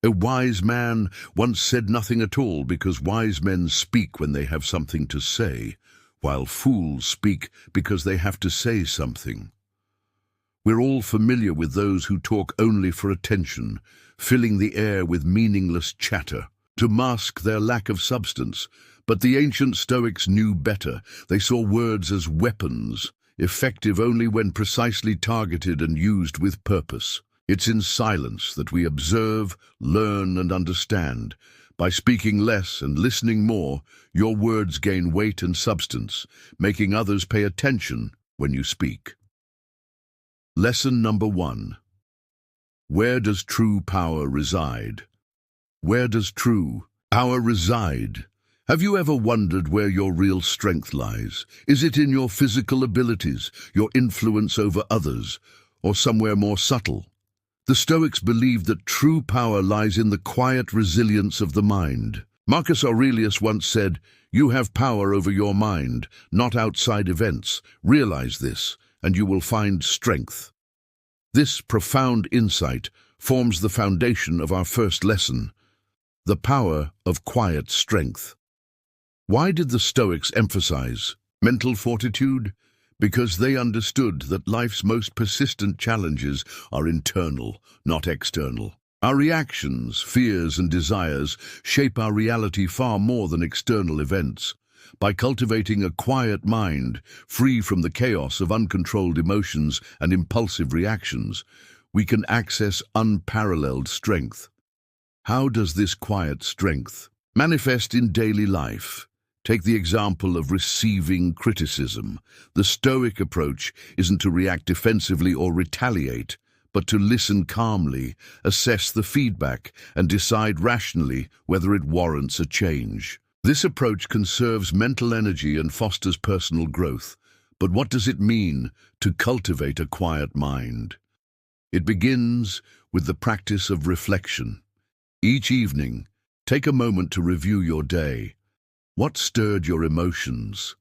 A wise man once said nothing at all because wise men speak when they have something to say, while fools speak because they have to say something. We're all familiar with those who talk only for attention, filling the air with meaningless chatter to mask their lack of substance. But the ancient Stoics knew better. They saw words as weapons, effective only when precisely targeted and used with purpose. It's in silence that we observe, learn, and understand. By speaking less and listening more, your words gain weight and substance, making others pay attention when you speak. Lesson number 1. Where does true power reside? Where does true power reside? Have you ever wondered where your real strength lies? Is it in your physical abilities, your influence over others, or somewhere more subtle? The Stoics believed that true power lies in the quiet resilience of the mind. Marcus Aurelius once said, "You have power over your mind, not outside events. Realize this, and you will find strength." This profound insight forms the foundation of our first lesson, the power of quiet strength. Why did the Stoics emphasize mental fortitude? Because they understood that life's most persistent challenges are internal, not external. Our reactions, fears, and desires shape our reality far more than external events. By cultivating a quiet mind, free from the chaos of uncontrolled emotions and impulsive reactions, we can access unparalleled strength. How does this quiet strength manifest in daily life? Take the example of receiving criticism. The Stoic approach isn't to react defensively or retaliate, but to listen calmly, assess the feedback, and decide rationally whether it warrants a change. This approach conserves mental energy and fosters personal growth. But what does it mean to cultivate a quiet mind? It begins with the practice of reflection. Each evening, take a moment to review your day. What stirred your emotions?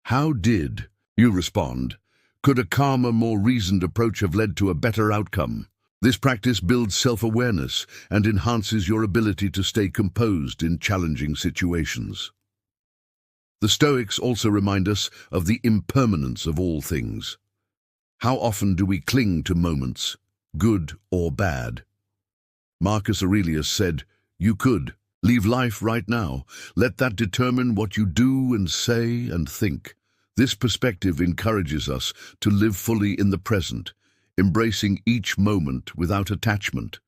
How did you respond? Could a calmer, more reasoned approach have led to a better outcome? This practice builds self-awareness and enhances your ability to stay composed in challenging situations. The Stoics also remind us of the impermanence of all things. How often do we cling to moments, good or bad? Marcus Aurelius said, "You could leave life right now. Let that determine what you do and say and think." This perspective encourages us to live fully in the present, embracing each moment without attachment.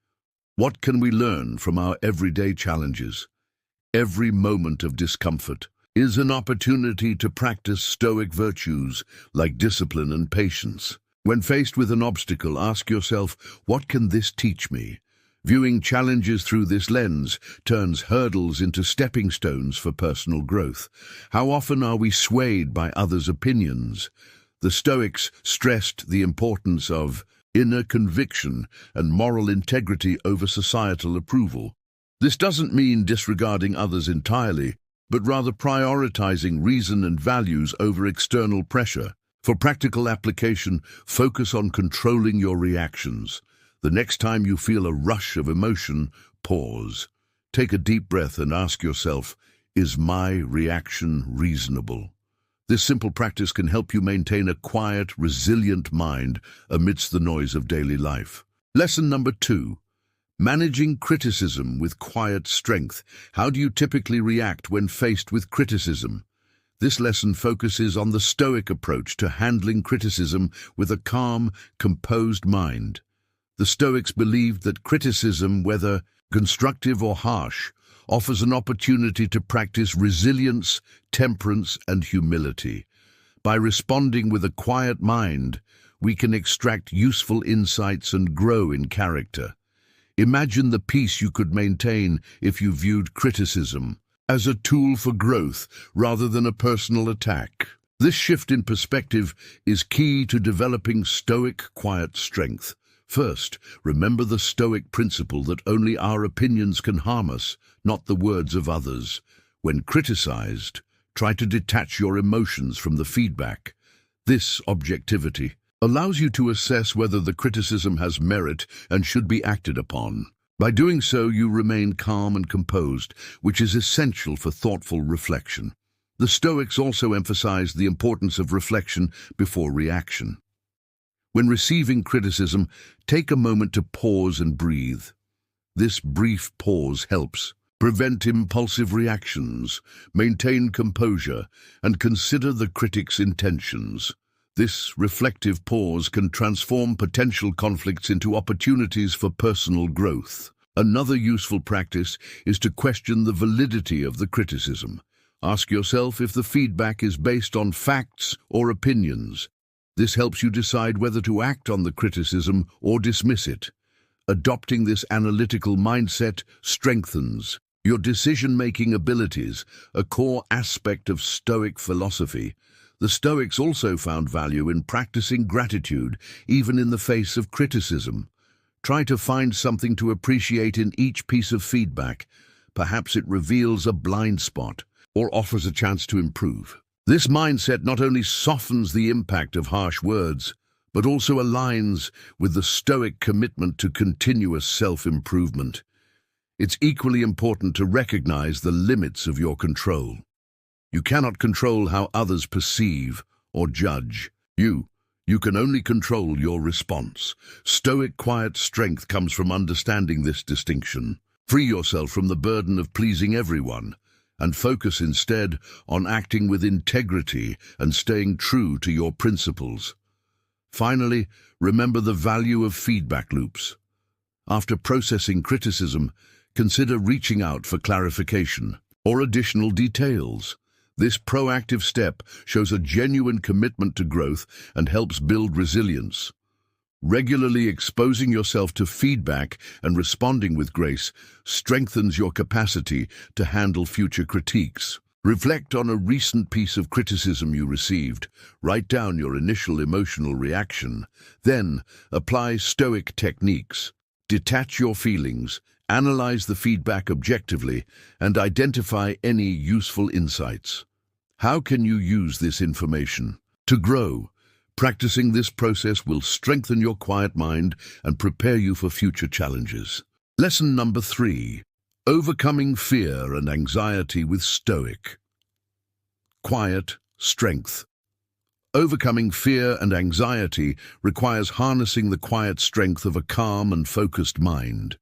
What can we learn from our everyday challenges? Every moment of discomfort is an opportunity to practice Stoic virtues like discipline and patience. When faced with an obstacle, ask yourself, what can this teach me? Viewing challenges through this lens turns hurdles into stepping stones for personal growth. How often are we swayed by others' opinions? The Stoics stressed the importance of inner conviction and moral integrity over societal approval. This doesn't mean disregarding others entirely, but rather prioritizing reason and values over external pressure. For practical application, focus on controlling your reactions. The next time you feel a rush of emotion, pause. Take a deep breath and ask yourself, is my reaction reasonable? This simple practice can help you maintain a quiet, resilient mind amidst the noise of daily life. Lesson number 2. Managing criticism with quiet strength. How do you typically react when faced with criticism? This lesson focuses on the Stoic approach to handling criticism with a calm, composed mind. The Stoics believed that criticism, whether constructive or harsh, offers an opportunity to practice resilience, temperance, and humility. By responding with a quiet mind, we can extract useful insights and grow in character. Imagine the peace you could maintain if you viewed criticism as a tool for growth rather than a personal attack. This shift in perspective is key to developing Stoic quiet strength. First, remember the Stoic principle that only our opinions can harm us, not the words of others. When criticized, try to detach your emotions from the feedback. This objectivity allows you to assess whether the criticism has merit and should be acted upon. By doing so, you remain calm and composed, which is essential for thoughtful reflection. The Stoics also emphasized the importance of reflection before reaction. When receiving criticism, take a moment to pause and breathe. This brief pause helps prevent impulsive reactions, maintain composure, and consider the critic's intentions. This reflective pause can transform potential conflicts into opportunities for personal growth. Another useful practice is to question the validity of the criticism. Ask yourself if the feedback is based on facts or opinions. This helps you decide whether to act on the criticism or dismiss it. Adopting this analytical mindset strengthens your decision-making abilities, a core aspect of Stoic philosophy. The Stoics also found value in practicing gratitude, even in the face of criticism. Try to find something to appreciate in each piece of feedback. Perhaps it reveals a blind spot or offers a chance to improve. This mindset not only softens the impact of harsh words, but also aligns with the Stoic commitment to continuous self-improvement. It's equally important to recognize the limits of your control. You cannot control how others perceive or judge. You can only control your response. Stoic quiet strength comes from understanding this distinction. Free yourself from the burden of pleasing everyone, and focus instead on acting with integrity and staying true to your principles. Finally, remember the value of feedback loops. After processing criticism, consider reaching out for clarification or additional details. This proactive step shows a genuine commitment to growth and helps build resilience. Regularly exposing yourself to feedback and responding with grace strengthens your capacity to handle future critiques. Reflect on a recent piece of criticism you received. Write down your initial emotional reaction. Then, apply Stoic techniques. Detach your feelings, analyze the feedback objectively, and identify any useful insights. How can you use this information to grow? Practicing this process will strengthen your quiet mind and prepare you for future challenges. Lesson number 3. Overcoming fear and anxiety with Stoic. Quiet strength. Overcoming fear and anxiety requires harnessing the quiet strength of a calm and focused mind.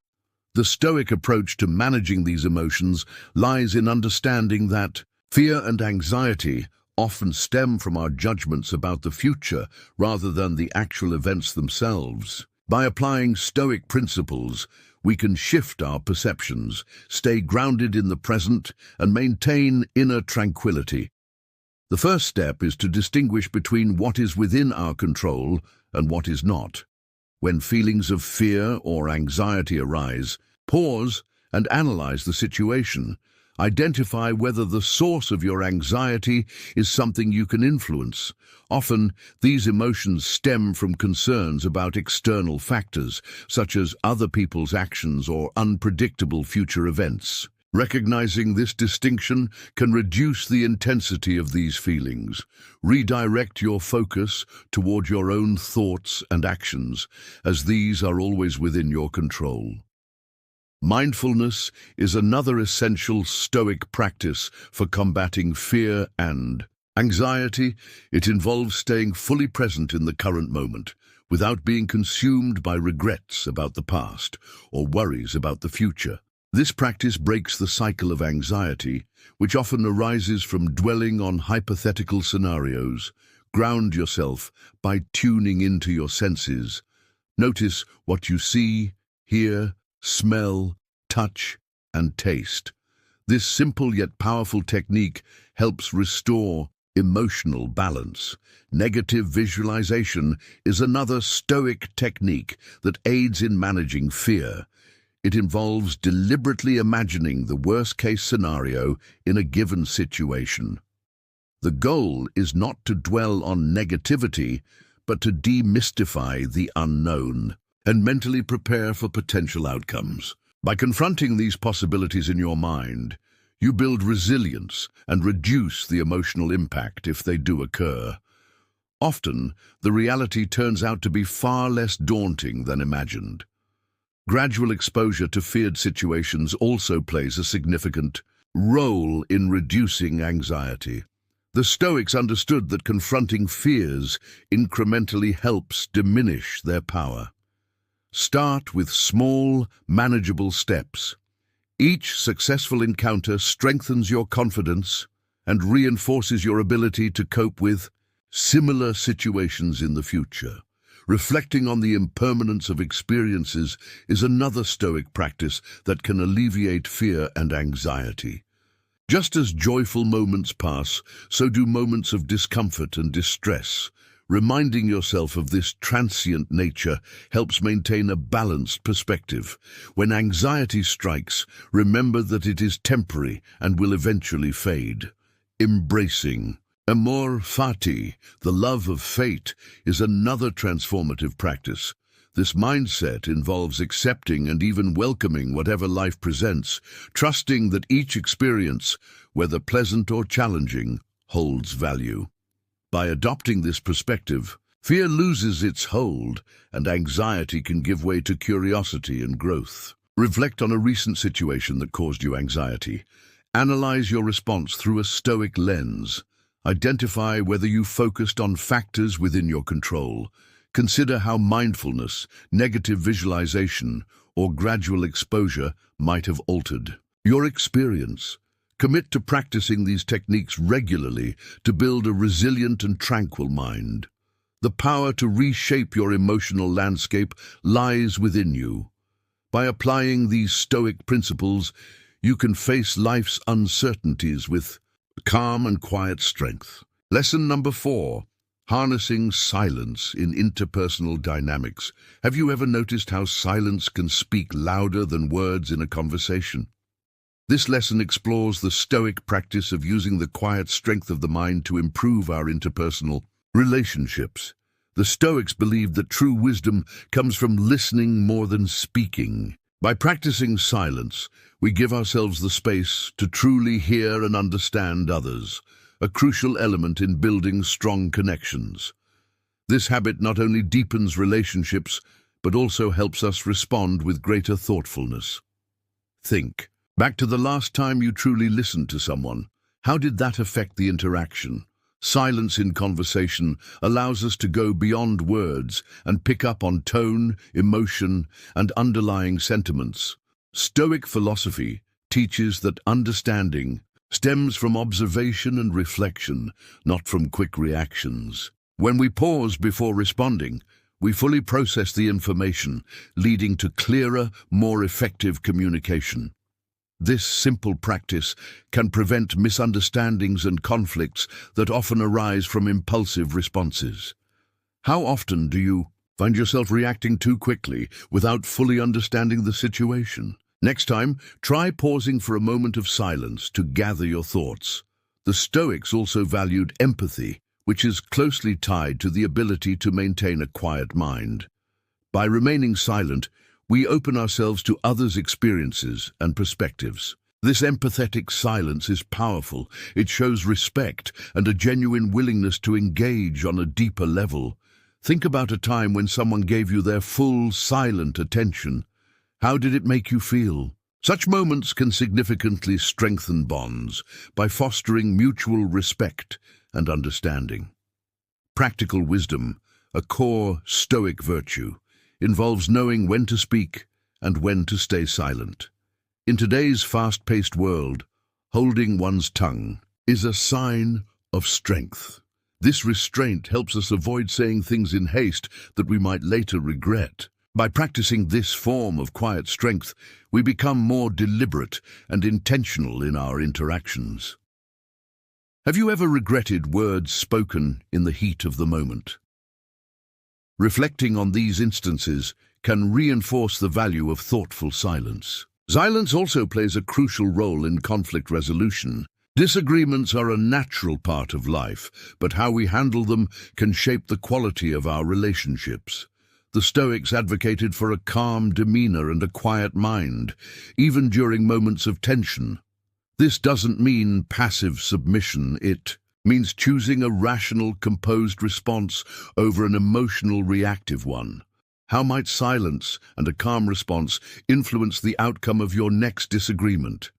The Stoic approach to managing these emotions lies in understanding that fear and anxiety often stem from our judgments about the future rather than the actual events themselves. By applying Stoic principles, we can shift our perceptions, stay grounded in the present, and maintain inner tranquility. The first step is to distinguish between what is within our control and what is not. When feelings of fear or anxiety arise, pause and analyze the situation. Identify whether the source of your anxiety is something you can influence. Often, these emotions stem from concerns about external factors, such as other people's actions or unpredictable future events. Recognizing this distinction can reduce the intensity of these feelings. Redirect your focus toward your own thoughts and actions, as these are always within your control. Mindfulness is another essential Stoic practice for combating fear and anxiety. It involves staying fully present in the current moment, without being consumed by regrets about the past or worries about the future. This practice breaks the cycle of anxiety, which often arises from dwelling on hypothetical scenarios. Ground yourself by tuning into your senses. Notice what you see, hear, smell, touch, and taste. This simple yet powerful technique helps restore emotional balance. Negative visualization is another Stoic technique that aids in managing fear. It involves deliberately imagining the worst-case scenario in a given situation. The goal is not to dwell on negativity, but to demystify the unknown and mentally prepare for potential outcomes. By confronting these possibilities in your mind, you build resilience and reduce the emotional impact if they do occur. Often, the reality turns out to be far less daunting than imagined. Gradual exposure to feared situations also plays a significant role in reducing anxiety. The Stoics understood that confronting fears incrementally helps diminish their power. Start with small, manageable steps. Each successful encounter strengthens your confidence and reinforces your ability to cope with similar situations in the future. Reflecting on the impermanence of experiences is another Stoic practice that can alleviate fear and anxiety. Just as joyful moments pass, so do moments of discomfort and distress. Reminding yourself of this transient nature helps maintain a balanced perspective. When anxiety strikes, remember that it is temporary and will eventually fade. Embracing amor fati, the love of fate, is another transformative practice. This mindset involves accepting and even welcoming whatever life presents, trusting that each experience, whether pleasant or challenging, holds value. By adopting this perspective, fear loses its hold and anxiety can give way to curiosity and growth. Reflect on a recent situation that caused you anxiety. Analyze your response through a Stoic lens. Identify whether you focused on factors within your control. Consider how mindfulness, negative visualization, or gradual exposure might have altered your experience. Commit to practicing these techniques regularly to build a resilient and tranquil mind. The power to reshape your emotional landscape lies within you. By applying these Stoic principles, you can face life's uncertainties with calm and quiet strength. Lesson number 4. Harnessing silence in interpersonal dynamics. Have you ever noticed how silence can speak louder than words in a conversation? This lesson explores the Stoic practice of using the quiet strength of the mind to improve our interpersonal relationships. The Stoics believed that true wisdom comes from listening more than speaking. By practicing silence, we give ourselves the space to truly hear and understand others, a crucial element in building strong connections. This habit not only deepens relationships, but also helps us respond with greater thoughtfulness. Think back to the last time you truly listened to someone. How did that affect the interaction? Silence in conversation allows us to go beyond words and pick up on tone, emotion, and underlying sentiments. Stoic philosophy teaches that understanding stems from observation and reflection, not from quick reactions. When we pause before responding, we fully process the information, leading to clearer, more effective communication. This simple practice can prevent misunderstandings and conflicts that often arise from impulsive responses. How often do you find yourself reacting too quickly without fully understanding the situation? Next time, try pausing for a moment of silence to gather your thoughts. The Stoics also valued empathy, which is closely tied to the ability to maintain a quiet mind. By remaining silent, we open ourselves to others' experiences and perspectives. This empathetic silence is powerful. It shows respect and a genuine willingness to engage on a deeper level. Think about a time when someone gave you their full, silent attention. How did it make you feel? Such moments can significantly strengthen bonds by fostering mutual respect and understanding. Practical wisdom, a core Stoic virtue, involves knowing when to speak and when to stay silent. In today's fast-paced world, holding one's tongue is a sign of strength. This restraint helps us avoid saying things in haste that we might later regret. By practicing this form of quiet strength, we become more deliberate and intentional in our interactions. Have you ever regretted words spoken in the heat of the moment? Reflecting on these instances can reinforce the value of thoughtful silence. Silence also plays a crucial role in conflict resolution. Disagreements are a natural part of life, but how we handle them can shape the quality of our relationships. The Stoics advocated for a calm demeanor and a quiet mind, even during moments of tension. This doesn't mean passive submission. It means choosing a rational, composed response over an emotional, reactive one. How might silence and a calm response influence the outcome of your next disagreement?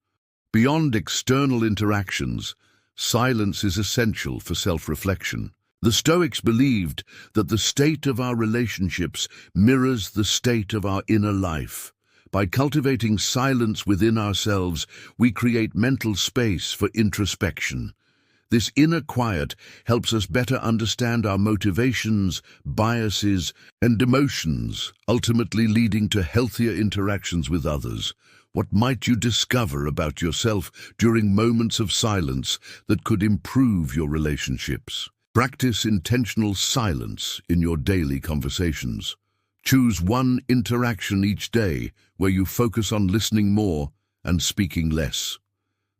Beyond external interactions, silence is essential for self-reflection. The Stoics believed that the state of our relationships mirrors the state of our inner life. By cultivating silence within ourselves, we create mental space for introspection. This inner quiet helps us better understand our motivations, biases, and emotions, ultimately leading to healthier interactions with others. What might you discover about yourself during moments of silence that could improve your relationships? Practice intentional silence in your daily conversations. Choose one interaction each day where you focus on listening more and speaking less.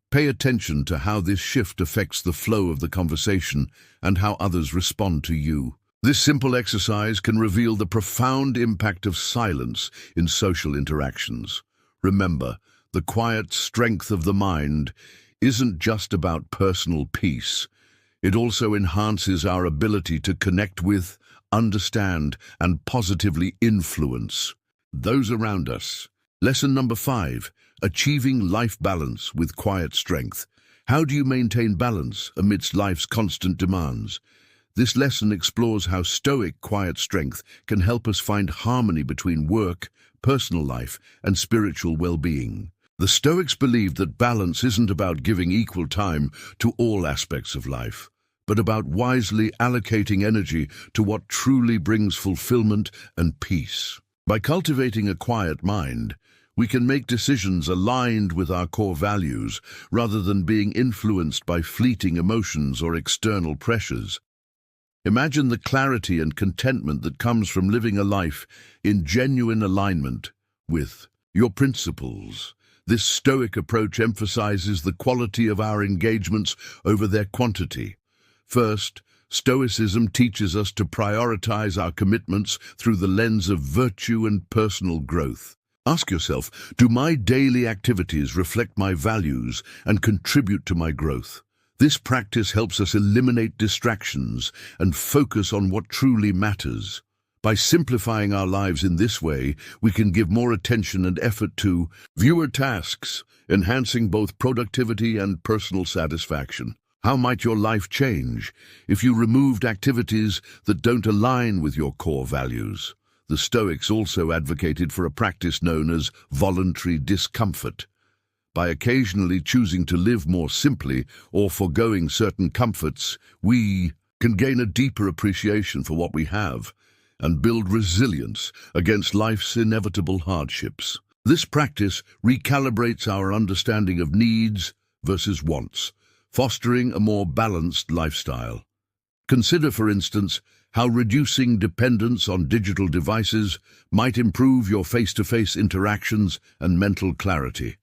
Pay attention to how this shift affects the flow of the conversation and how others respond to you. This simple exercise can reveal the profound impact of silence in social interactions. Remember, the quiet strength of the mind isn't just about personal peace. It also enhances our ability to connect with, understand, and positively influence those around us. Lesson number 5, achieving life balance with quiet strength. How do you maintain balance amidst life's constant demands? This lesson explores how Stoic quiet strength can help us find harmony between work, personal life, and spiritual well-being. The Stoics believed that balance isn't about giving equal time to all aspects of life, but about wisely allocating energy to what truly brings fulfillment and peace. By cultivating a quiet mind, we can make decisions aligned with our core values rather than being influenced by fleeting emotions or external pressures. Imagine the clarity and contentment that comes from living a life in genuine alignment with your principles. This Stoic approach emphasizes the quality of our engagements over their quantity. First, Stoicism teaches us to prioritize our commitments through the lens of virtue and personal growth. Ask yourself, do my daily activities reflect my values and contribute to my growth? This practice helps us eliminate distractions and focus on what truly matters. By simplifying our lives in this way, we can give more attention and effort to fewer tasks, enhancing both productivity and personal satisfaction. How might your life change if you removed activities that don't align with your core values? The Stoics also advocated for a practice known as voluntary discomfort. By occasionally choosing to live more simply or foregoing certain comforts, we can gain a deeper appreciation for what we have and build resilience against life's inevitable hardships. This practice recalibrates our understanding of needs versus wants, fostering a more balanced lifestyle. Consider, for instance, how reducing dependence on digital devices might improve your face-to-face interactions and mental clarity.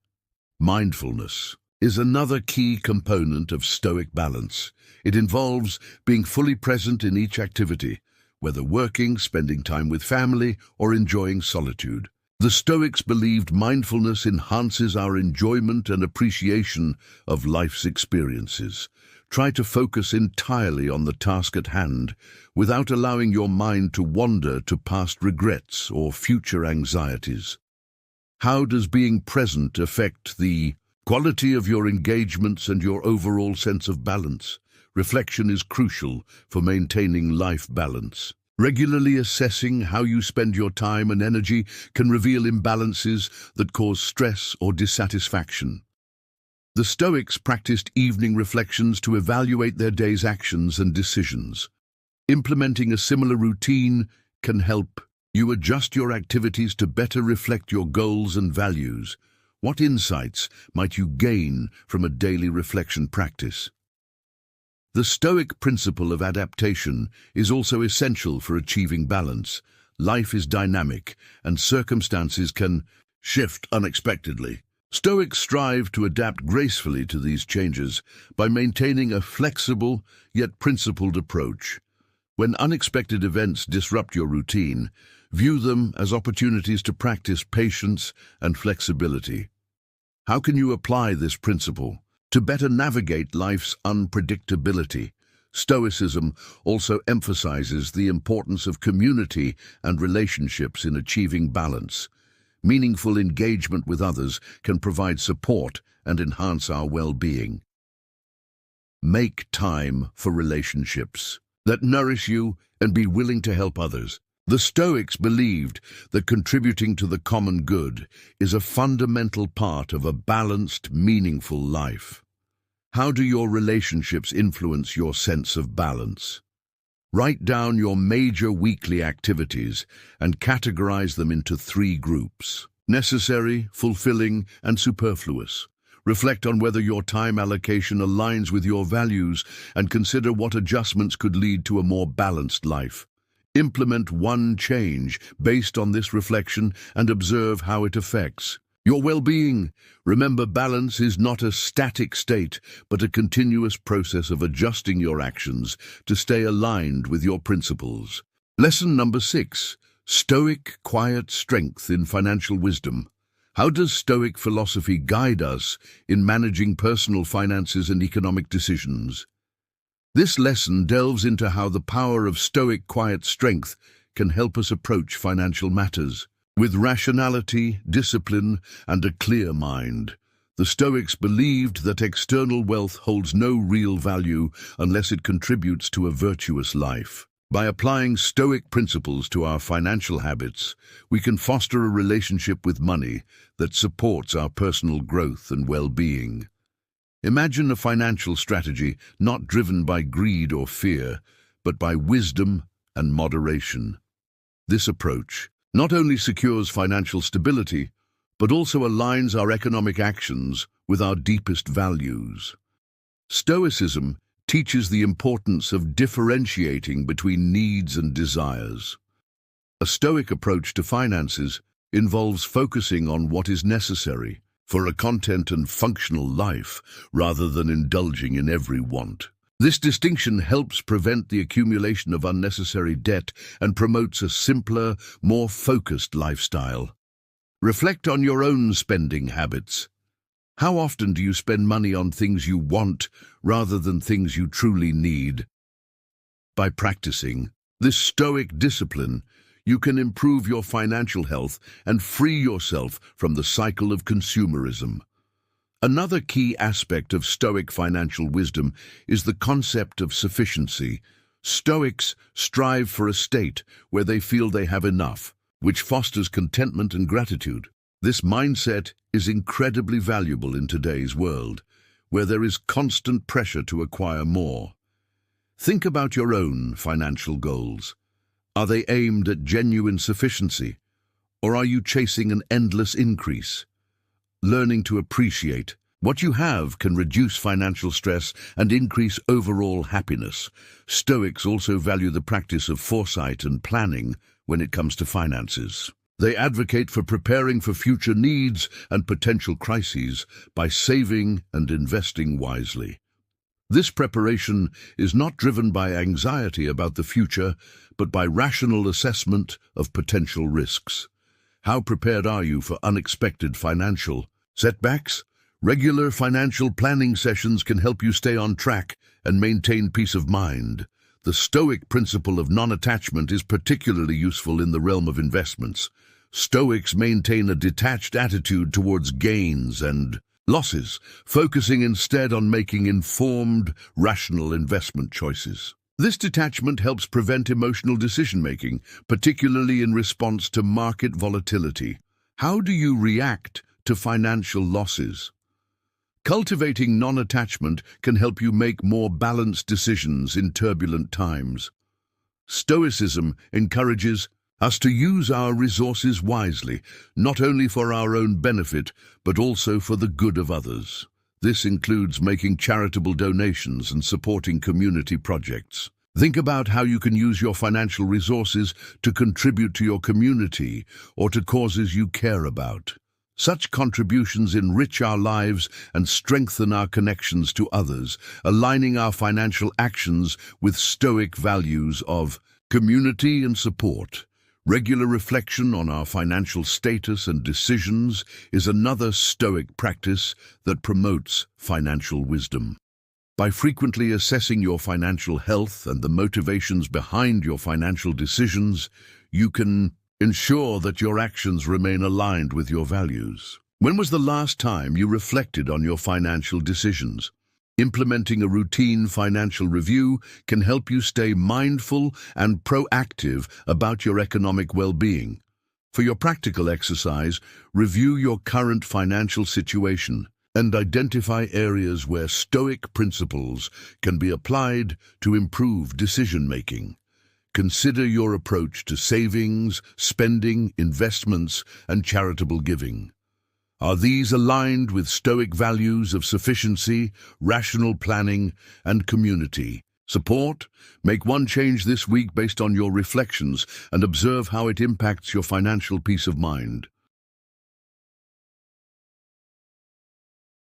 Mindfulness is another key component of Stoic balance. It involves being fully present in each activity, whether working, spending time with family, or enjoying solitude. The Stoics believed mindfulness enhances our enjoyment and appreciation of life's experiences. Try to focus entirely on the task at hand, without allowing your mind to wander to past regrets or future anxieties. How does being present affect the quality of your engagements and your overall sense of balance? Reflection is crucial for maintaining life balance. Regularly assessing how you spend your time and energy can reveal imbalances that cause stress or dissatisfaction. The Stoics practiced evening reflections to evaluate their day's actions and decisions. Implementing a similar routine can help you adjust your activities to better reflect your goals and values. What insights might you gain from a daily reflection practice? The Stoic principle of adaptation is also essential for achieving balance. Life is dynamic, and circumstances can shift unexpectedly. Stoics strive to adapt gracefully to these changes by maintaining a flexible yet principled approach. When unexpected events disrupt your routine, view them as opportunities to practice patience and flexibility. How can you apply this principle to better navigate life's unpredictability? Stoicism also emphasizes the importance of community and relationships in achieving balance. Meaningful engagement with others can provide support and enhance our well-being. Make time for relationships that nourish you and be willing to help others. The Stoics believed that contributing to the common good is a fundamental part of a balanced, meaningful life. How do your relationships influence your sense of balance? Write down your major weekly activities and categorize them into 3 groups: necessary, fulfilling, and superfluous. Reflect on whether your time allocation aligns with your values and consider what adjustments could lead to a more balanced life. Implement one change based on this reflection and observe how it affects your well-being. Remember, balance is not a static state, but a continuous process of adjusting your actions to stay aligned with your principles. Lesson number 6, Stoic quiet strength in financial wisdom. How does Stoic philosophy guide us in managing personal finances and economic decisions? This lesson delves into how the power of Stoic quiet strength can help us approach financial matters. With rationality, discipline, and a clear mind, the Stoics believed that external wealth holds no real value unless it contributes to a virtuous life. By applying Stoic principles to our financial habits, we can foster a relationship with money that supports our personal growth and well-being. Imagine a financial strategy not driven by greed or fear, but by wisdom and moderation. This approach not only secures financial stability, but also aligns our economic actions with our deepest values. Stoicism teaches the importance of differentiating between needs and desires. A Stoic approach to finances involves focusing on what is necessary for a content and functional life rather than indulging in every want. This distinction helps prevent the accumulation of unnecessary debt and promotes a simpler, more focused lifestyle. Reflect on your own spending habits. How often do you spend money on things you want rather than things you truly need? By practicing this Stoic discipline, you can improve your financial health and free yourself from the cycle of consumerism. Another key aspect of Stoic financial wisdom is the concept of sufficiency. Stoics strive for a state where they feel they have enough, which fosters contentment and gratitude. This mindset is incredibly valuable in today's world, where there is constant pressure to acquire more. Think about your own financial goals. Are they aimed at genuine sufficiency, or are you chasing an endless increase? Learning to appreciate what you have can reduce financial stress and increase overall happiness. Stoics also value the practice of foresight and planning when it comes to finances. They advocate for preparing for future needs and potential crises by saving and investing wisely. This preparation is not driven by anxiety about the future, but by rational assessment of potential risks. How prepared are you for unexpected financial setbacks? Regular financial planning sessions can help you stay on track and maintain peace of mind. The Stoic principle of non-attachment is particularly useful in the realm of investments. Stoics maintain a detached attitude towards gains and losses, focusing instead on making informed, rational investment choices. This detachment helps prevent emotional decision-making, particularly in response to market volatility. How do you react to financial losses? Cultivating non-attachment can help you make more balanced decisions in turbulent times. Stoicism encourages us to use our resources wisely, not only for our own benefit, but also for the good of others. This includes making charitable donations and supporting community projects. Think about how you can use your financial resources to contribute to your community or to causes you care about. Such contributions enrich our lives and strengthen our connections to others, aligning our financial actions with Stoic values of community and support. Regular reflection on our financial status and decisions is another Stoic practice that promotes financial wisdom. By frequently assessing your financial health and the motivations behind your financial decisions, you can ensure that your actions remain aligned with your values. When was the last time you reflected on your financial decisions? Implementing a routine financial review can help you stay mindful and proactive about your economic well-being. For your practical exercise, review your current financial situation and identify areas where Stoic principles can be applied to improve decision-making. Consider your approach to savings, spending, investments, and charitable giving. Are these aligned with Stoic values of sufficiency, rational planning, and community support? Make one change this week based on your reflections and observe how it impacts your financial peace of mind.